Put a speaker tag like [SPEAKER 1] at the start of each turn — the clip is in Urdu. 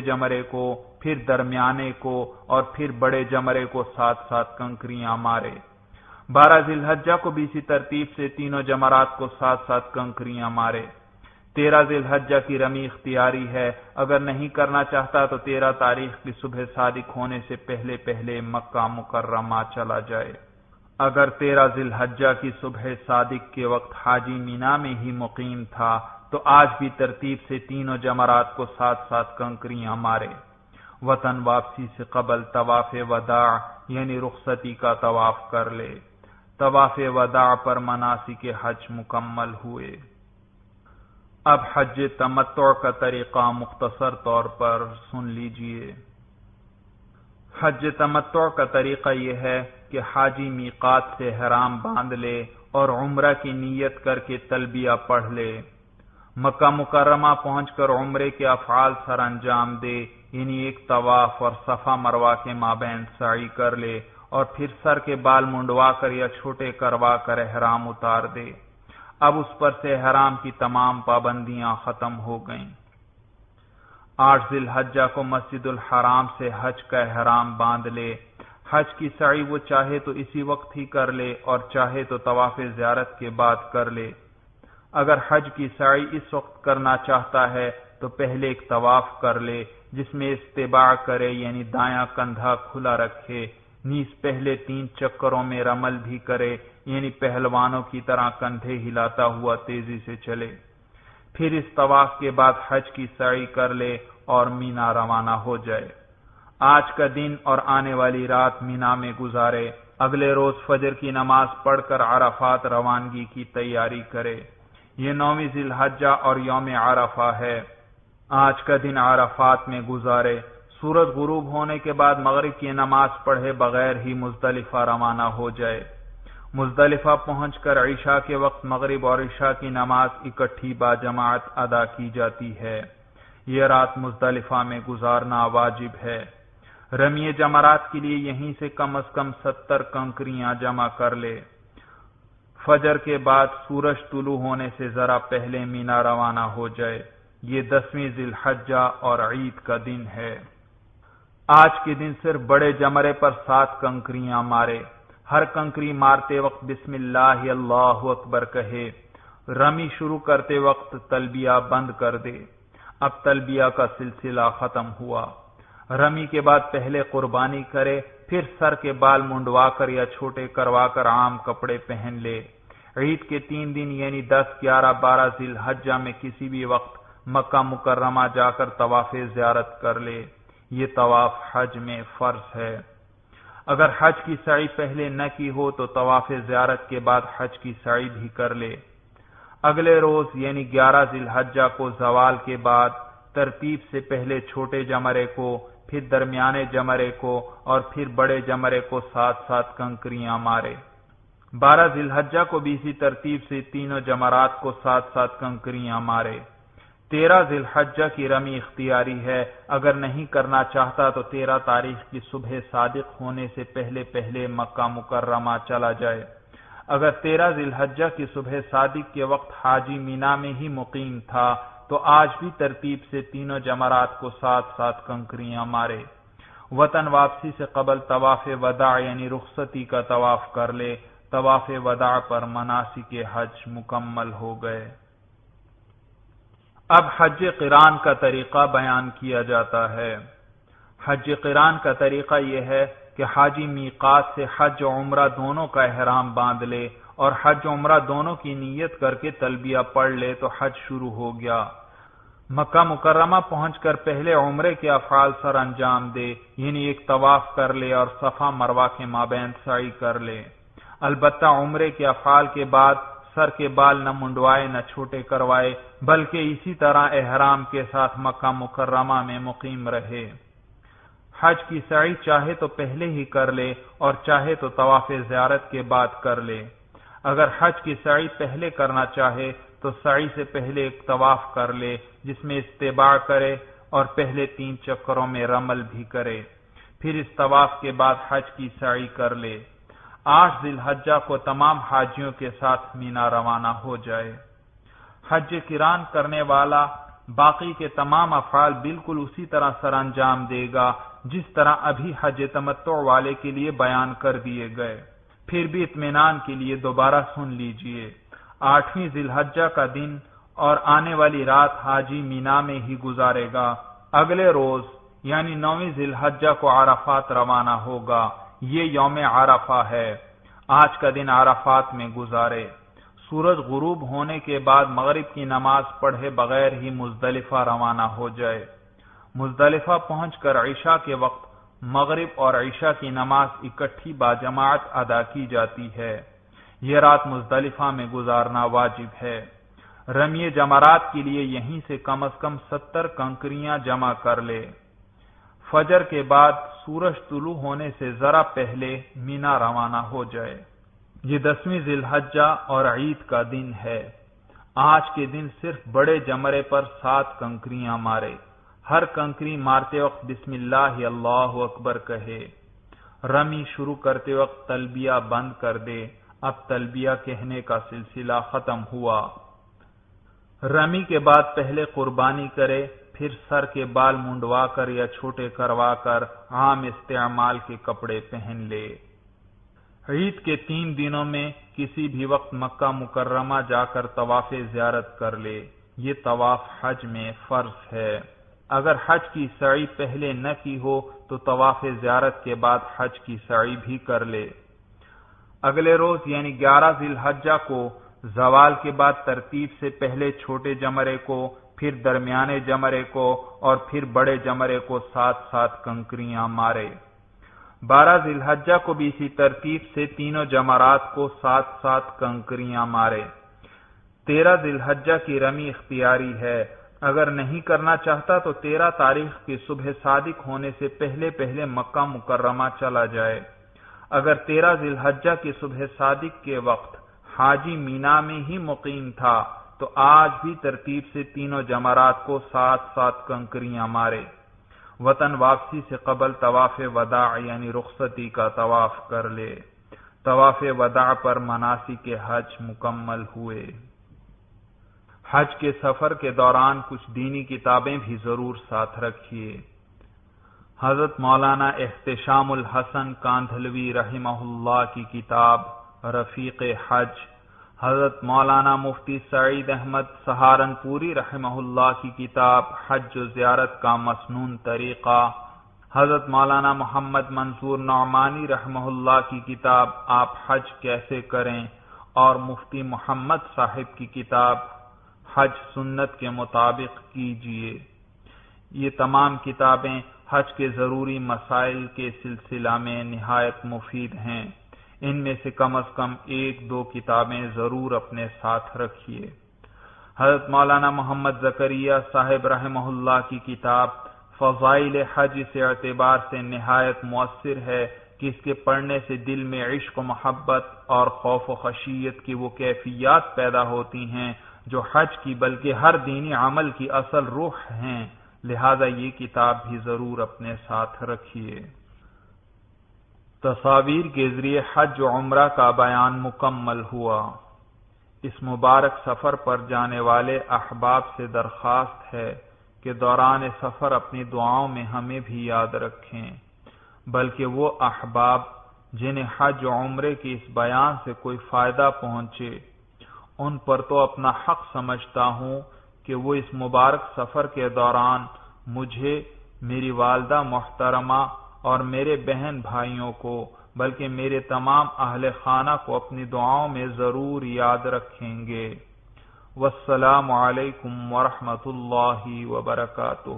[SPEAKER 1] جمرے کو، پھر درمیانے کو اور پھر بڑے جمرے کو ساتھ ساتھ کنکریاں مارے۔ 12 ذی الحجہ کو بھی اسی ترتیب سے تینوں جمرات کو ساتھ ساتھ کنکریاں مارے۔ 13 ذی الحجہ کی رمی اختیاری ہے، اگر نہیں کرنا چاہتا تو 13 تاریخ کی صبح صادق ہونے سے پہلے پہلے مکہ مکرمہ چلا جائے۔ اگر 13 ذی الحجہ کی صبح صادق کے وقت حاجی مینا میں ہی مقیم تھا تو آج بھی ترتیب سے تینوں جمرات کو ساتھ ساتھ کنکریاں مارے۔ وطن واپسی سے قبل طواف وداع یعنی رخصتی کا طواف کر لے۔ طواف وداع پر مناسک حج مکمل ہوئے۔ اب حج تمتع کا طریقہ مختصر طور پر سن لیجئے۔ حج تمتع کا طریقہ یہ ہے کہ حاجی میقات سے احرام باندھ لے اور عمرہ کی نیت کر کے تلبیہ پڑھ لے۔ مکہ مکرمہ پہنچ کر عمرے کے افعال سر انجام دے، یعنی ایک طواف اور صفا مروہ کے مابین سعی کر لے اور پھر سر کے بال منڈوا کر یا چھوٹے کروا کر احرام اتار دے۔ اب اس پر سے احرام کی تمام پابندیاں ختم ہو گئیں۔ 8 ذی الحجہ کو مسجد الحرام سے حج کا احرام باندھ لے۔ حج کی سعی وہ چاہے تو اسی وقت ہی کر لے اور چاہے تو طواف زیارت کے بعد کر لے۔ اگر حج کی سعی اس وقت کرنا چاہتا ہے تو پہلے ایک طواف کر لے جس میں استباع کرے، یعنی دایاں کندھا کھلا رکھے، نیز پہلے 3 چکروں میں رمل بھی کرے، یعنی پہلوانوں کی طرح کندھے ہلاتا ہوا تیزی سے چلے۔ پھر اس طواف کے بعد حج کی سعی کر لے اور مینا روانہ ہو جائے۔ آج کا دن اور آنے والی رات مینا میں گزارے، اگلے روز فجر کی نماز پڑھ کر عرفات روانگی کی تیاری کرے۔ یہ 9 ذی الحجہ اور یوم عرفہ ہے۔ آج کا دن عرفات میں گزارے، سورج غروب ہونے کے بعد مغرب کی نماز پڑھے بغیر ہی مزدلفہ روانہ ہو جائے۔ مزدلفہ پہنچ کر عشاء کے وقت مغرب اور عشاء کی نماز اکٹھی باجماعت ادا کی جاتی ہے۔ یہ رات مزدلفہ میں گزارنا واجب ہے۔ رمی جمرات کے لیے یہیں سے کم از کم 70 کنکریاں جمع کر لے۔ فجر کے بعد سورج طلوع ہونے سے ذرا پہلے مینا روانہ ہو جائے۔ یہ 10ویں ذی الحجہ اور عید کا دن ہے۔ آج کے دن صرف بڑے جمرے پر 7 کنکریاں مارے۔ ہر کنکری مارتے وقت بسم اللہ اللہ اکبر کہے۔ رمی شروع کرتے وقت تلبیہ بند کر دے۔ اب تلبیہ کا سلسلہ ختم ہوا۔ رمی کے بعد پہلے قربانی کرے، پھر سر کے بال منڈوا کر یا چھوٹے کروا کر عام کپڑے پہن لے۔ عید کے 3 دن یعنی 10، 11، 12 ذی الحجہ میں کسی بھی وقت مکہ مکرمہ جا کر طواف زیارت کر لے۔ یہ طواف حج میں فرض ہے۔ اگر حج کی سعی پہلے نہ کی ہو تو طواف زیارت کے بعد حج کی سعی بھی کر لے۔ اگلے روز یعنی 11 ذی الحجہ کو زوال کے بعد ترتیب سے پہلے چھوٹے جمرے کو، پھر درمیانے جمرے کو اور پھر بڑے جمرے کو ساتھ ساتھ کنکریاں مارے۔ 12 ذی الحجہ کو بھی اسی ترتیب سے تینوں جمرات کو ساتھ ساتھ کنکریاں مارے۔ 13 ذی الحجہ کی رمی اختیاری ہے، اگر نہیں کرنا چاہتا تو 13 تاریخ کی صبح صادق ہونے سے پہلے پہلے مکہ مکرمہ چلا جائے۔ اگر 13 ذی الحجہ کی صبح صادق کے وقت حاجی مینا میں ہی مقیم تھا تو آج بھی ترتیب سے تینوں جمرات کو ساتھ ساتھ کنکریاں مارے۔ وطن واپسی سے قبل طواف وداع یعنی رخصتی کا طواف کر لے۔ طواف وداع پر مناسک حج مکمل ہو گئے۔ اب حج قران کا طریقہ بیان کیا جاتا ہے۔ حج قران کا طریقہ یہ ہے کہ حاجی میقات سے حج و عمرہ دونوں کا احرام باندھ لے اور حج و عمرہ دونوں کی نیت کر کے تلبیہ پڑھ لے تو حج شروع ہو گیا۔ مکہ مکرمہ پہنچ کر پہلے عمرے کے افعال سر انجام دے، یعنی ایک طواف کر لے اور صفا مروہ کے مابین سعی کر لے۔ البتہ عمرے کے افعال کے بعد سر کے بال نہ منڈوائے نہ چھوٹے کروائے، بلکہ اسی طرح احرام کے ساتھ مکہ مکرمہ میں مقیم رہے۔ حج کی سعی چاہے تو پہلے ہی کر لے اور چاہے تو طواف زیارت کے بعد کر لے۔ اگر حج کی سعی پہلے کرنا چاہے تو سعی سے پہلے ایک طواف کر لے جس میں استباع کرے اور پہلے 3 چکروں میں رمل بھی کرے، پھر اس طواف کے بعد حج کی سعی کر لے۔ 8 ذی الحجہ کو تمام حاجیوں کے ساتھ مینا روانہ ہو جائے۔ حج قران کرنے والا باقی کے تمام افعال بالکل اسی طرح سر انجام دے گا جس طرح ابھی حج تمتع والے کے لیے بیان کر دیے گئے۔ پھر بھی اطمینان کے لیے دوبارہ سن لیجئے، 8ویں ذی الحجہ کا دن اور آنے والی رات حاجی مینا میں ہی گزارے گا۔ اگلے روز یعنی 9ویں ذی الحجہ کو عرفات روانہ ہوگا۔ یہ یوم عرفہ ہے۔ آج کا دن عرفات میں گزارے۔ سورج غروب ہونے کے بعد مغرب کی نماز پڑھے بغیر ہی مزدلفہ روانہ ہو جائے۔ مزدلفہ پہنچ کر عشاء کے وقت مغرب اور عشاء کی نماز اکٹھی باجماعت ادا کی جاتی ہے۔ یہ رات مزدلفہ میں گزارنا واجب ہے۔ رمی جمرات کے لیے یہیں سے کم از کم 70 کنکریاں جمع کر لے۔ فجر کے بعد سورج طلوع ہونے سے ذرا پہلے مینا روانہ ہو جائے۔ یہ 10ویں ذی الحجہ اور عید کا دن ہے۔ آج کے دن صرف بڑے جمرے پر 7 کنکریاں مارے۔ ہر کنکری مارتے وقت بسم اللہ اللہ اکبر کہے۔ رمی شروع کرتے وقت تلبیہ بند کر دے۔ اب تلبیہ کہنے کا سلسلہ ختم ہوا۔ رمی کے بعد پہلے قربانی کرے، پھر سر کے بال منڈوا کر یا چھوٹے کروا کر عام استعمال کے کپڑے پہن لے۔ عید کے 3 دنوں میں کسی بھی وقت مکہ مکرمہ جا کر طواف زیارت کر لے۔ یہ طواف حج میں فرض ہے۔ اگر حج کی سعی پہلے نہ کی ہو تو طواف زیارت کے بعد حج کی سعی بھی کر لے۔ اگلے روز یعنی 11 ذی الحجہ کو زوال کے بعد ترتیب سے پہلے چھوٹے جمرے کو، پھر درمیانے جمرے کو اور پھر بڑے جمرے کو 7 کنکریاں مارے۔ 12 ذی الحجہ کو بھی اسی ترتیب سے تینوں جمرات کو 7 کنکریاں مارے۔ 13 ذی الحجہ کی رمی اختیاری ہے۔ اگر نہیں کرنا چاہتا تو 13 تاریخ کی صبح صادق ہونے سے پہلے مکہ مکرمہ چلا جائے۔ اگر 13 ذی الحجہ کی صبح صادق کے وقت حاجی مینا میں ہی مقیم تھا تو آج بھی ترتیب سے تینوں جمرات کو 7 کنکریاں مارے۔ وطن واپسی سے قبل طواف وداع یعنی رخصتی کا طواف کر لے۔ طواف وداع پر مناسک حج مکمل ہوئے۔ حج کے سفر کے دوران کچھ دینی کتابیں بھی ضرور ساتھ رکھیے۔ حضرت مولانا احتشام الحسن کاندھلوی رحمہ اللہ کی کتاب رفیق حج، حضرت مولانا مفتی سعید احمد سہارنپوری رحمہ اللہ کی کتاب حج و زیارت کا مسنون طریقہ، حضرت مولانا محمد منصور نعمانی رحمہ اللہ کی کتاب آپ حج کیسے کریں، اور مفتی محمد صاحب کی کتاب حج سنت کے مطابق کیجیے۔ یہ تمام کتابیں حج کے ضروری مسائل کے سلسلہ میں نہایت مفید ہیں۔ ان میں سے کم از کم 1-2 کتابیں ضرور اپنے ساتھ رکھیے۔ حضرت مولانا محمد زکریا صاحب رحمہ اللہ کی کتاب فضائل حج اس اعتبار سے نہایت مؤثر ہے کہ اس کے پڑھنے سے دل میں عشق و محبت اور خوف و خشیت کی وہ کیفیات پیدا ہوتی ہیں جو حج کی بلکہ ہر دینی عمل کی اصل روح ہیں۔ لہذا یہ کتاب بھی ضرور اپنے ساتھ رکھیے۔ تصاویر کے ذریعے حج و عمرہ کا بیان مکمل ہوا۔ اس مبارک سفر پر جانے والے احباب سے درخواست ہے کہ دوران سفر اپنی دعاؤں میں ہمیں بھی یاد رکھیں، بلکہ وہ احباب جنہیں حج و عمرے کے اس بیان سے کوئی فائدہ پہنچے، ان پر تو اپنا حق سمجھتا ہوں کہ وہ اس مبارک سفر کے دوران مجھے، میری والدہ محترمہ اور میرے بہن بھائیوں کو بلکہ میرے تمام اہل خانہ کو اپنی دعاؤں میں ضرور یاد رکھیں گے۔ والسلام علیکم ورحمۃ اللہ وبرکاتہ۔